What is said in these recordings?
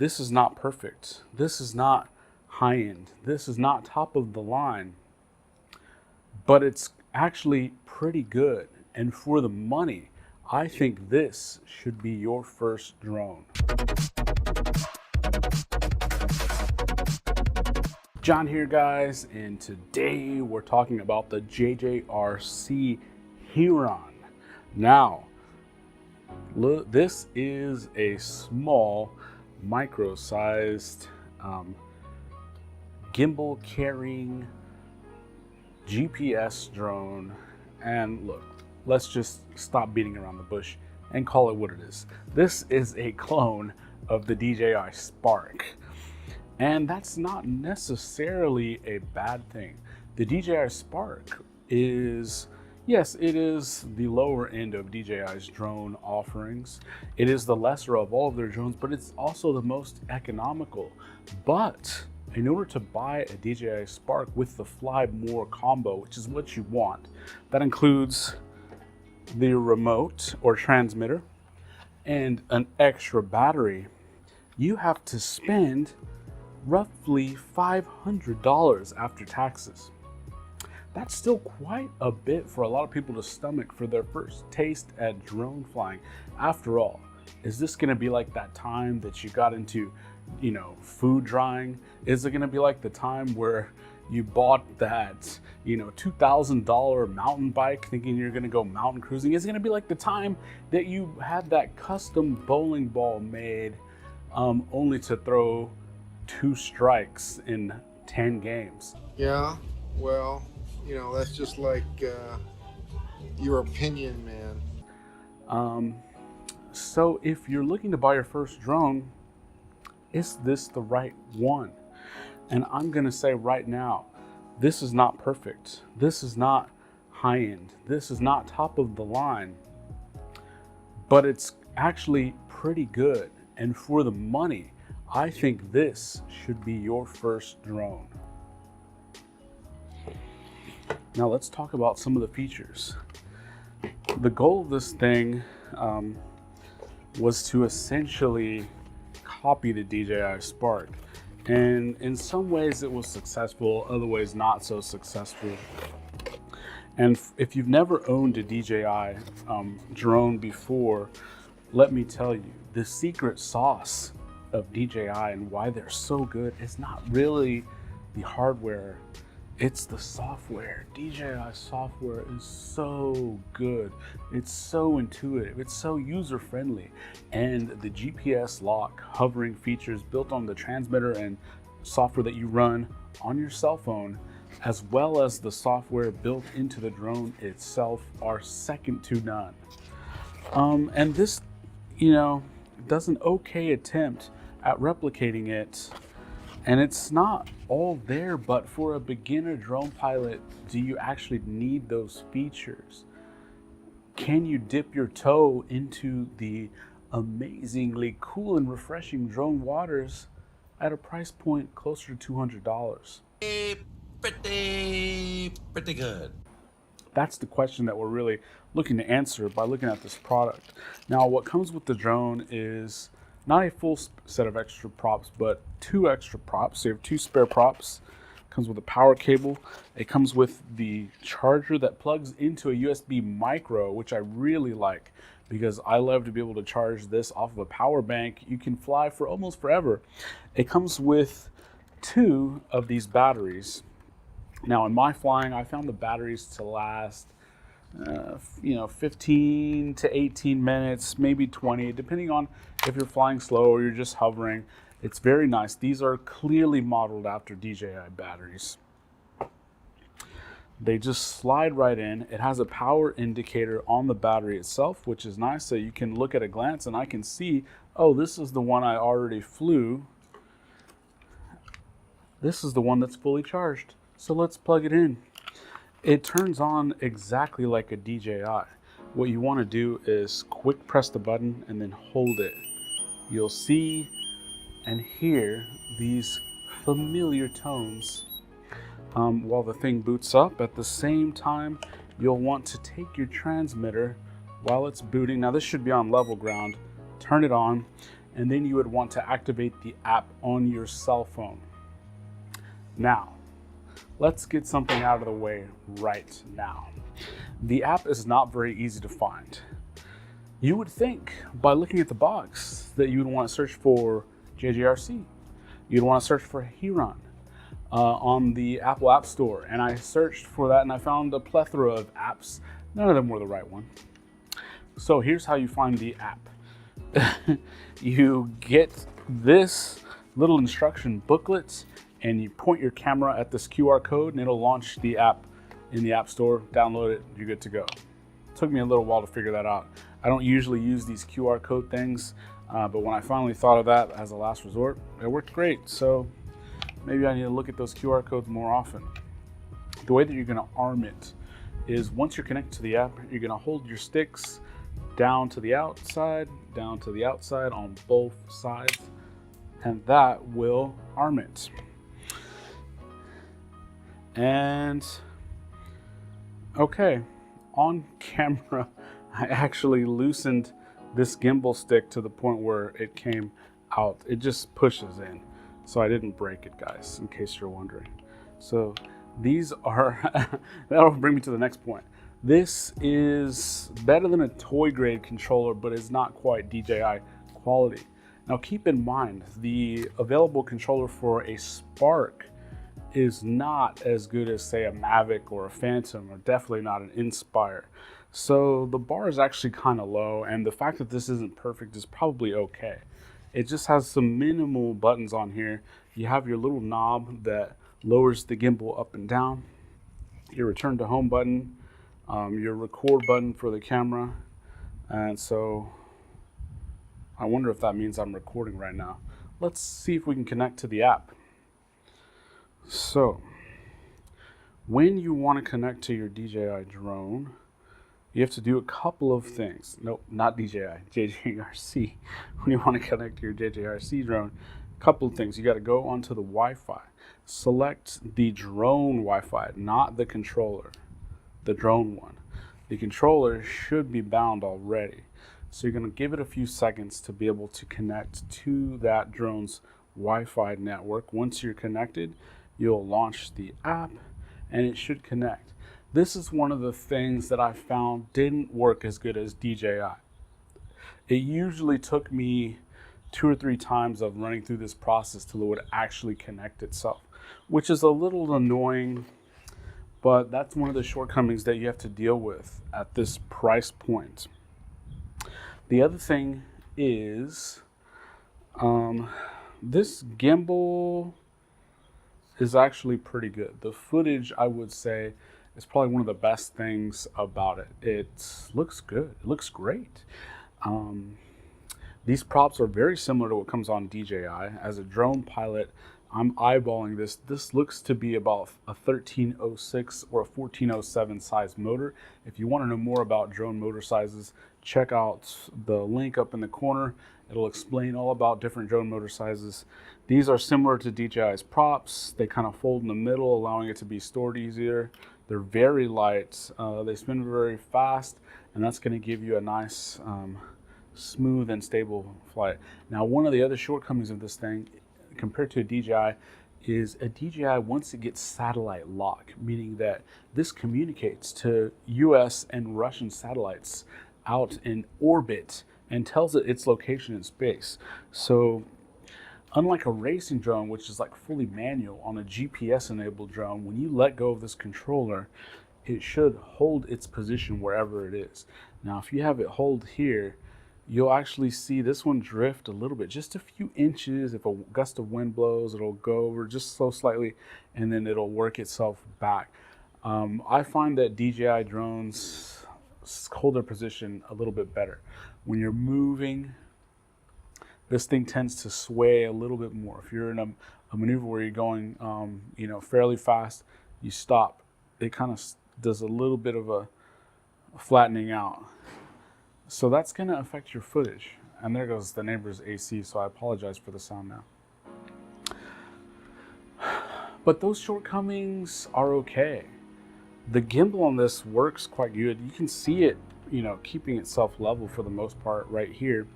this is not perfect. This is not high-end. This is not top of the line, but it's actually pretty good. And for the money, I think this should be your first drone. John here, guys, and today we're talking about the JJRC HERON. Now, look, this is a small, micro-sized gimbal carrying GPS drone. And look, let's just stop beating around the bush and call it what it is. This is a clone of the DJI Spark. And that's not necessarily a bad thing. The DJI Spark is, yes, it is the lower end of DJI's drone offerings. It is the lesser of all of their drones, but it's also the most economical. But in order to buy a DJI Spark with the Fly More combo, which is what you want, that includes the remote or transmitter and an extra battery, you have to spend roughly $500 after taxes. That's still quite a bit for a lot of people to stomach for their first taste at drone flying. After all, is this going to be like that time that you got into, food drying? Is it going to be like the time where you bought that, $2,000 mountain bike thinking you're going to go mountain cruising? Is it going to be like the time that you had that custom bowling ball made only to throw 2 strikes in 10 games? Yeah, well, that's just like your opinion, man. So if you're looking to buy your first drone, is this the right one? And I'm gonna say right now, this is not perfect. This is not high-end. This is not top of the line, but it's actually pretty good. And for the money, I think this should be your first drone. Now let's talk about some of the features. The goal of this thing was to essentially copy the DJI Spark. And in some ways it was successful, other ways not so successful. And if you've never owned a DJI drone before, let me tell you, the secret sauce of DJI and why they're so good is not really the hardware, it's the software. DJI software is so good. It's so intuitive. It's so user-friendly. And the GPS lock hovering features built on the transmitter and software that you run on your cell phone, as well as the software built into the drone itself, are second to none. And this, does an okay attempt at replicating it, and it's not all there, but for a beginner drone pilot, do you actually need those features? Can you dip your toe into the amazingly cool and refreshing drone waters at a price point closer to $200? Pretty good. That's the question that we're really looking to answer by looking at this product. Now, what comes with the drone is not a full set of extra props, but 2 extra props. So you have 2 spare props. It comes with a power cable. It comes with the charger that plugs into a USB micro, which I really like because I love to be able to charge this off of a power bank. You can fly for almost forever. It comes with 2 of these batteries. Now, in my flying, I found the batteries to last 15 to 18 minutes, maybe 20, depending on if you're flying slow or you're just hovering. It's very nice. These are clearly modeled after DJI batteries. They just slide right in. It has a power indicator on the battery itself, which is nice. So you can look at a glance and I can see, oh, this is the one I already flew. This is the one that's fully charged. So let's plug it in. It turns on exactly like a DJI. What you want to do is quick press the button and then hold it. You'll see and hear these familiar tones while the thing boots up. At the same time, you'll want to take your transmitter while it's booting. Now this should be on level ground. Turn it on and then you would want to activate the app on your cell phone. Now, let's get something out of the way right now. The app is not very easy to find. You would think by looking at the box that you would want to search for JJRC. You'd want to search for HERON on the Apple App Store. And I searched for that and I found a plethora of apps. None of them were the right one. So here's how you find the app. You get this little instruction booklet and you point your camera at this QR code and it'll launch the app in the App Store. Download it, you're good to go. It took me a little while to figure that out. I don't usually use these QR code things, but when I finally thought of that as a last resort, it worked great. So maybe I need to look at those QR codes more often. The way that you're gonna arm it is once you're connected to the app, you're gonna hold your sticks down to the outside on both sides, and that will arm it. And okay, on camera, I actually loosened this gimbal stick to the point where it came out. It just pushes in. So I didn't break it, guys, in case you're wondering. So these are, that'll bring me to the next point. This is better than a toy grade controller, but it's not quite DJI quality. Now keep in mind, the available controller for a Spark is not as good as say a Mavic or a Phantom, or definitely not an Inspire. So the bar is actually kind of low, and the fact that this isn't perfect is probably okay. It just has some minimal buttons on here. You have your little knob that lowers the gimbal up and down, your return to home button, your record button for the camera, and so I wonder if that means I'm recording right now. Let's see if we can connect to the app. So when you want to connect to your DJI drone, you have to do a couple of things. Nope, not DJI, JJRC. When you want to connect to your JJRC drone, a couple of things. You got to go onto the Wi-Fi. Select the drone Wi-Fi, not the controller, the drone one. The controller should be bound already. So you're going to give it a few seconds to be able to connect to that drone's Wi-Fi network. Once you're connected, you'll launch the app and it should connect. This is one of the things that I found didn't work as good as DJI. It usually took me 2 or 3 times of running through this process till it would actually connect itself, which is a little annoying, but that's one of the shortcomings that you have to deal with at this price point. The other thing is this gimbal is actually pretty good. The footage, I would say, is probably one of the best things about it. It looks good. It looks great. These props are very similar to what comes on DJI. As a drone pilot, I'm eyeballing this. This looks to be about a 1306 or a 1407 size motor. If you want to know more about drone motor sizes, check out the link up in the corner. It'll explain all about different drone motor sizes. These are similar to DJI's props. They kind of fold in the middle, allowing it to be stored easier. They're very light. They spin very fast, and that's going to give you a nice, smooth and stable flight. Now, one of the other shortcomings of this thing compared to a DJI is a DJI, once it gets satellite lock, meaning that this communicates to US and Russian satellites out in orbit and tells it its location in space. So unlike a racing drone, which is like fully manual, on a GPS enabled drone, when you let go of this controller, it should hold its position wherever it is. Now, if you have it hold here, you'll actually see this one drift a little bit, just a few inches. If a gust of wind blows, it'll go over just so slightly, and then it'll work itself back. I find that DJI drones hold their position a little bit better. When you're moving, this thing tends to sway a little bit more. If you're in a maneuver where you're going, fairly fast, you stop. It kind of does a little bit of a flattening out. So that's going to affect your footage. And there goes the neighbor's AC, so I apologize for the sound now. But those shortcomings are okay. The gimbal on this works quite good. You can see it, keeping itself level for the most part right here.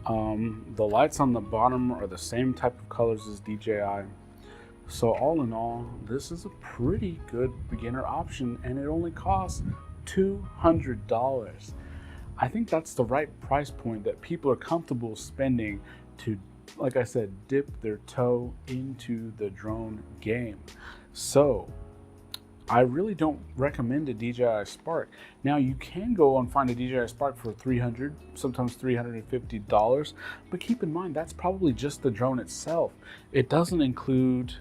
The lights on the bottom are the same type of colors as DJI. So all in all, this is a pretty good beginner option, and it only costs $200. I think that's the right price point that people are comfortable spending to, like I said, dip their toe into the drone game. So I really don't recommend a DJI Spark. Now you can go and find a DJI Spark for $300, sometimes $350, but keep in mind that's probably just the drone itself. It doesn't include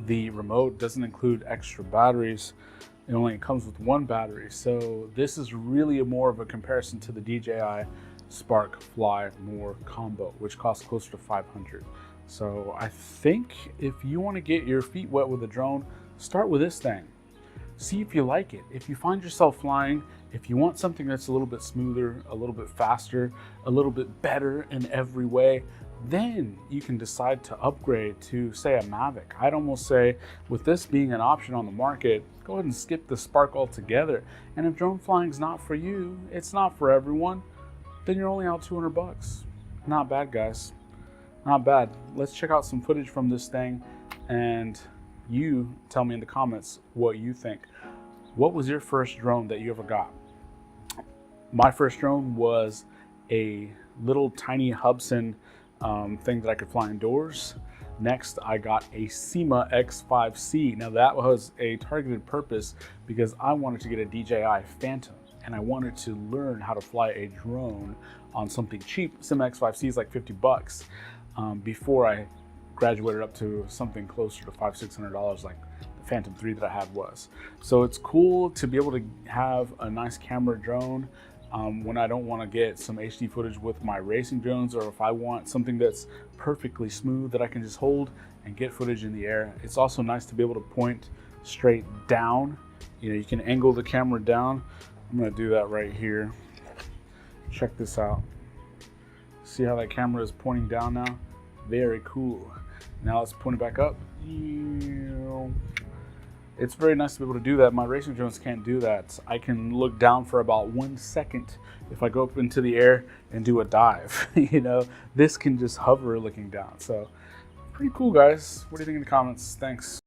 the remote, doesn't include extra batteries. It only comes with one battery. So this is really more of a comparison to the DJI Spark Fly More combo, which costs closer to $500. So I think if you want to get your feet wet with a drone, start with this thing. See if you like it. If you find yourself flying, if you want something that's a little bit smoother, a little bit faster, a little bit better in every way, then you can decide to upgrade to, say, a Mavic. I'd almost say, with this being an option on the market, go ahead and skip the Spark altogether. And if drone flying is not for you, it's not for everyone, then you're only out $200. Not bad, guys. Not bad. Let's check out some footage from this thing, and you tell me in the comments what you think. What was your first drone that you ever got? My first drone was a little tiny Hubsan thing that I could fly indoors. Next, I got a SEMA X5C. Now that was a targeted purpose because I wanted to get a DJI Phantom and I wanted to learn how to fly a drone on something cheap. SEMA X5C is like 50 bucks before I graduated up to something closer to $500–600 like the Phantom 3 that I had was. So it's cool to be able to have a nice camera drone when I don't want to get some HD footage with my racing drones, or if I want something that's perfectly smooth that I can just hold and get footage in the air. It's also nice to be able to point straight down. You know, you can angle the camera down. I'm going to do that right here. Check this out. See how that camera is pointing down now? Very cool. Now let's point it back up. It's very nice to be able to do that. My racing drones can't do that. I can look down for about 1 second if I go up into the air and do a dive. You know, this can just hover looking down. So pretty cool, guys. What do you think in the comments? Thanks.